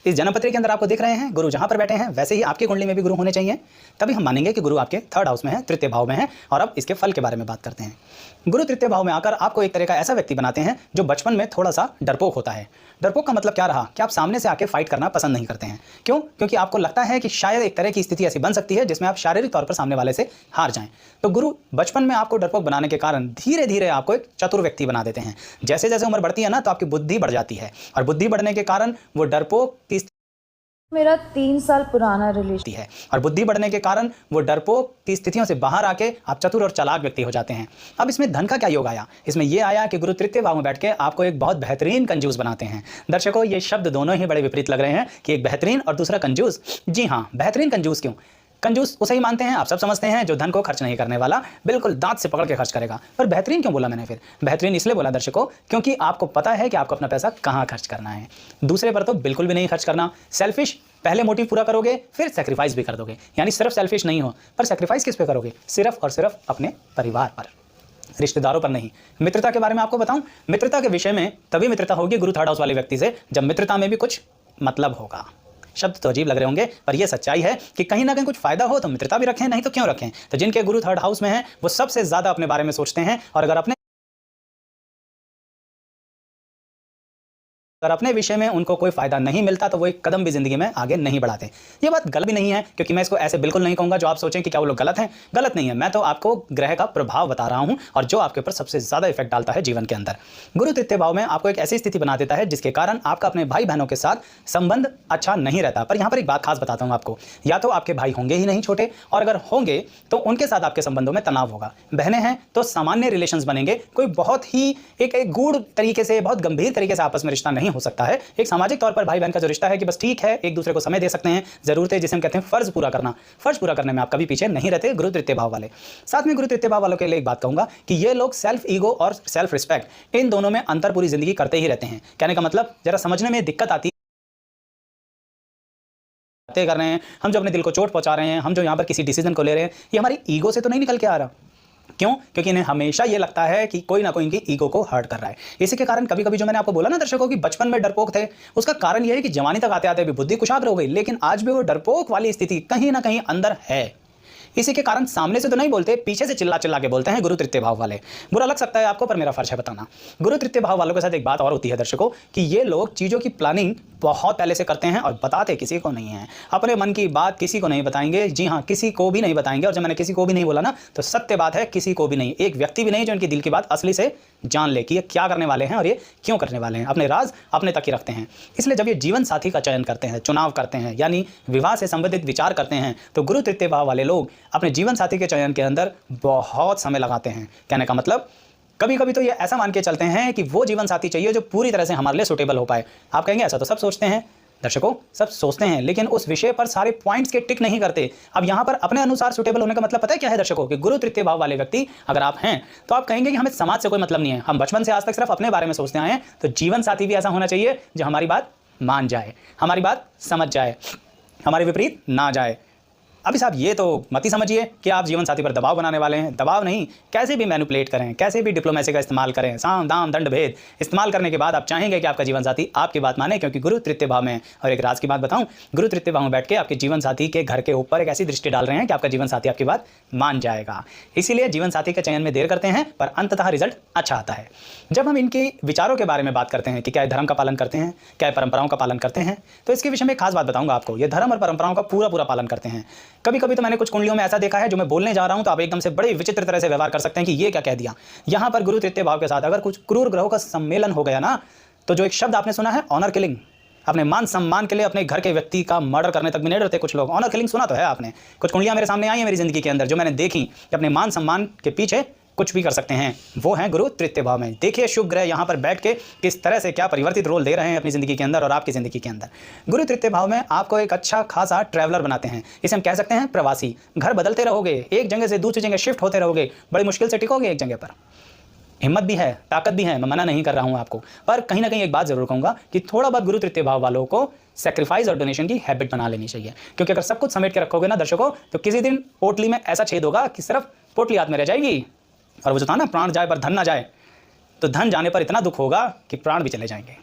इस जन्मपत्री के अंदर आपको दिख रहे हैं गुरु जहां पर बैठे हैं वैसे ही आपकी कुंडली में भी गुरु होने चाहिए, तभी हम मानेंगे कि गुरु आपके थर्ड हाउस में है, तृतीय भाव में है। और अब इसके फल के बारे में बात करते हैं। गुरु तृतीय भाव में आकर आपको एक तरह का ऐसा व्यक्ति बनाते हैं जो बचपन में थोड़ा सा डरपोक होता है। डरपोक का मतलब क्या रहा कि आप सामने से आके फाइट करना पसंद नहीं करते हैं। क्यों? क्योंकि आपको लगता है कि शायद एक तरह की स्थिति ऐसी बन सकती है जिसमें आप शारीरिक तौर पर सामने वाले से हार जाएं। तो गुरु बचपन में आपको डरपोक बनाने के कारण धीरे धीरे आपको एक चतुर व्यक्ति बना देते हैं। जैसे जैसे उम्र बढ़ती है ना, तो आपकी बुद्धि बढ़ जाती है, और बुद्धि बढ़ने के कारण वो डरपोक की मेरा 3 साल पुराना रिलेशन है, और बुद्धि बढ़ने के कारण वो डरपोक की स्थितियों से बाहर आके आप चतुर और चालाक व्यक्ति हो जाते हैं। अब इसमें धन का क्या योग आया? इसमें ये आया कि गुरु तृतीय भाव में बैठ के आपको एक बहुत बेहतरीन कंजूस बनाते हैं। दर्शकों, ये शब्द दोनों ही बड़े विपरीत लग रहे हैं कि एक बेहतरीन और दूसरा कंजूस। जी हाँ, बेहतरीन कंजूस क्यों? कंजूस उसे ही मानते हैं, आप सब समझते हैं, जो धन को खर्च नहीं करने वाला, बिल्कुल दांत से पकड़ के खर्च करेगा। पर बेहतरीन क्यों बोला मैंने? फिर बेहतरीन इसलिए बोला दर्शकों, क्योंकि आपको पता है कि आपको अपना पैसा कहाँ खर्च करना है। दूसरे पर तो बिल्कुल भी नहीं खर्च करना। सेल्फिश पहले मोटिव पूरा करोगे, फिर सेक्रीफाइस भी कर दोगे। यानी सिर्फ सेल्फिश नहीं हो, पर सेक्रीफाइस किस पे करोगे? सिर्फ और सिर्फ अपने परिवार पर, रिश्तेदारों पर नहीं। मित्रता के बारे में आपको बताऊं, मित्रता के विषय में तभी मित्रता होगी गुरु थर्ड हाउस वाले व्यक्ति से जब मित्रता में भी कुछ मतलब होगा। शब्द तो अजीब लग रहे होंगे, पर यह सच्चाई है कि कहीं ना कहीं कुछ फायदा हो तो मित्रता भी रखें, नहीं तो क्यों रखें। तो जिनके गुरु थर्ड हाउस में हैं वो सबसे ज्यादा अपने बारे में सोचते हैं, और अगर अपने विषय में उनको कोई फायदा नहीं मिलता तो वो एक कदम भी जिंदगी में आगे नहीं बढ़ाते। ये बात गलत भी नहीं है, क्योंकि मैं इसको ऐसे बिल्कुल नहीं कहूंगा जो आप सोचें कि क्या वो लोग गलत हैं। गलत नहीं है, मैं तो आपको ग्रह का प्रभाव बता रहा हूं और जो आपके ऊपर सबसे ज्यादा इफेक्ट डालता है जीवन के अंदर। गुरु तृतीय भाव में आपको एक ऐसी स्थिति बना देता है जिसके कारण आपका अपने भाई बहनों के साथ संबंध अच्छा नहीं रहता। पर यहां पर एक बात खास बताता हूं आपको, या तो आपके भाई होंगे ही नहीं छोटे, और अगर होंगे तो उनके साथ आपके संबंधों में तनाव होगा। बहनें हैं तो सामान्य रिलेशंस बनेंगे, कोई बहुत ही एक गूढ़ तरीके से, बहुत गंभीर तरीके से आपस में रिश्ता नहीं हो सकता है। एक सामाजिक तौर पर भाई बहन का जो रिश्ता है कि बस ठीक है, एक दूसरे को समय दे सकते हैं, जरूरतें जिसे हम कहते हैं फर्ज पूरा करना, फर्ज पूरा करने में आप कभी पीछे नहीं रहते गुरु तृतीय भाव वाले। साथ में गुरु तृतीय भाव वालों के लिए एक बात कहूंगा कि ये लोग सेल्फ ईगो और सेल्फ रिस्पेक्ट, इन दोनों में अंतर पूरी जिंदगी करते ही रहते हैं। कहने का मतलब जरा समझने में दिक्कत आती कर रहे हैं, हम जो अपने दिल को चोट पहुंचा रहे हैं, हम जो यहां पर किसी डिसीजन को ले रहे हैं, ये हमारी ईगो से तो नहीं निकल के आ रहा। क्यों? क्योंकि इन्हें हमेशा ये लगता है कि कोई ना कोई इनकी ईगो को हर्ट कर रहा है। इसी के कारण कभी कभी जो मैंने आपको बोला ना दर्शकों कि बचपन में डरपोक थे, उसका कारण यह है कि जवानी तक आते आते भी बुद्धि कुशाग्र हो गई, लेकिन आज भी वो डरपोक वाली स्थिति कहीं ना कहीं अंदर है। इसी के कारण सामने से तो नहीं बोलते, पीछे से चिल्ला चिल्ला के बोलते हैं गुरु तृतीय भाव वाले। बुरा लग सकता है आपको, पर मेरा फर्ज है बताना। गुरु तृतीय भाव वालों के साथ एक बात और होती है दर्शकों कि ये लोग चीज़ों की प्लानिंग बहुत पहले से करते हैं और बताते किसी को नहीं है। अपने मन की बात किसी को नहीं बताएंगे। जी हाँ, किसी को भी नहीं बताएंगे। और जब मैंने किसी को भी नहीं बोला ना, तो सत्य बात है, किसी को भी नहीं। एक व्यक्ति भी नहीं जो इनकी दिल की बात असली से जान ले कि ये क्या करने वाले हैं और ये क्यों करने वाले हैं। अपने राज अपने तक ही रखते हैं। इसलिए जब ये जीवन साथी का चयन करते हैं, चुनाव करते हैं, यानी विवाह से संबंधित विचार करते हैं, तो गुरु तृतीय भाव वाले लोग अपने जीवन साथी के चयन के अंदर बहुत समय लगाते हैं। कहने का मतलब कभी कभी तो ये ऐसा मान के चलते हैं कि वो जीवन साथी चाहिए जो पूरी तरह से हमारे लिए सूटेबल हो पाए। आप कहेंगे ऐसा तो सब सोचते हैं। दर्शकों, सब सोचते हैं, लेकिन उस विषय पर सारे पॉइंट्स के टिक नहीं करते। अब यहां पर अपने अनुसार सूटेबल होने का मतलब पता है क्या है दर्शकों? कि गुरु तृतीय भाव वाले व्यक्ति अगर आप हैं तो आप कहेंगे कि हमें समाज से कोई मतलब नहीं है, हम बचपन से आज तक सिर्फ अपने बारे में सोचते आए हैं। तो जीवन साथी भी ऐसा होना चाहिए जो हमारी बात मान जाए, हमारी बात समझ जाए, हमारे विपरीत ना जाए। अभी साहब ये तो मत ही समझिए कि आप जीवन साथी पर दबाव बनाने वाले हैं। दबाव नहीं, कैसे भी मैनिपुलेट करें, कैसे भी डिप्लोमेसी का इस्तेमाल करें, साम दाम दंड भेद इस्तेमाल करने के बाद आप चाहेंगे कि आपका जीवन साथी आपकी बात माने, क्योंकि गुरु तृतीय भाव में। और एक राज की बात बताऊं, गुरु तृतीय भाव में बैठ के आपके जीवन साथी के घर के ऊपर एक ऐसी दृष्टि डाल रहे हैं कि आपका जीवन साथी आपकी बात मान जाएगा। इसीलिए जीवन साथी के चयन में देर करते हैं, पर अंततः रिजल्ट अच्छा आता है। जब हम इनके विचारों के बारे में बात करते हैं कि क्या धर्म का पालन करते हैं, क्या परंपराओं का पालन करते हैं, तो इसके विषय में खास बात बताऊंगा आपको। ये धर्म और परंपराओं का पूरा पालन करते हैं। कभी कभी तो मैंने कुछ कुंडलियों में ऐसा देखा है, जो मैं बोलने जा रहा हूं तो आप एकदम से बड़े विचित्र तरह से व्यवहार कर सकते हैं कि ये क्या कह दिया। यहां पर गुरु तृतीय भाव के साथ अगर कुछ क्रूर ग्रहों का सम्मेलन हो गया ना, तो जो एक शब्द आपने सुना है ऑनर किलिंग, अपने मान सम्मान के लिए अपने घर के व्यक्ति का मर्डर करने तक भी नहीं डरते कुछ लोग। ऑनर किलिंग सुना तो है आपने। कुछ कुंडलियां मेरे सामने आई हैं मेरी जिंदगी के अंदर, जो मैंने देखी कि अपने मान सम्मान के पीछे कुछ भी कर सकते हैं। वो हैं गुरु तृतीय भाव में। देखिए शुभ ग्रह यहाँ पर बैठ के किस तरह से क्या परिवर्तित रोल दे रहे हैं अपनी ज़िंदगी के अंदर और आपकी ज़िंदगी के अंदर। गुरु तृतीय भाव में आपको एक अच्छा खासा ट्रैवलर बनाते हैं। इसे हम कह सकते हैं प्रवासी। घर बदलते रहोगे, एक जगह से दूसरी जगह शिफ्ट होते रहोगे, बड़ी मुश्किल से टिकोगे एक जगह पर। हिम्मत भी है, ताकत भी है, मैं मना नहीं कर रहा हूँ आपको। पर कहीं ना कहीं एक बात जरूर कहूँगा कि थोड़ा बहुत गुरु तृतीय भाव वालों को सैक्रिफाइस और डोनेशन की हैबिट बना लेनी चाहिए। क्योंकि अगर सब कुछ समेट के रखोगे ना दर्शकों, तो किसी दिन पोटली में ऐसा छेद होगा कि सिर्फ पोटली हाथ में रह जाएगी। और वो जो था ना, प्राण जाए पर धन ना जाए, तो धन जाने पर इतना दुख होगा कि प्राण भी चले जाएंगे।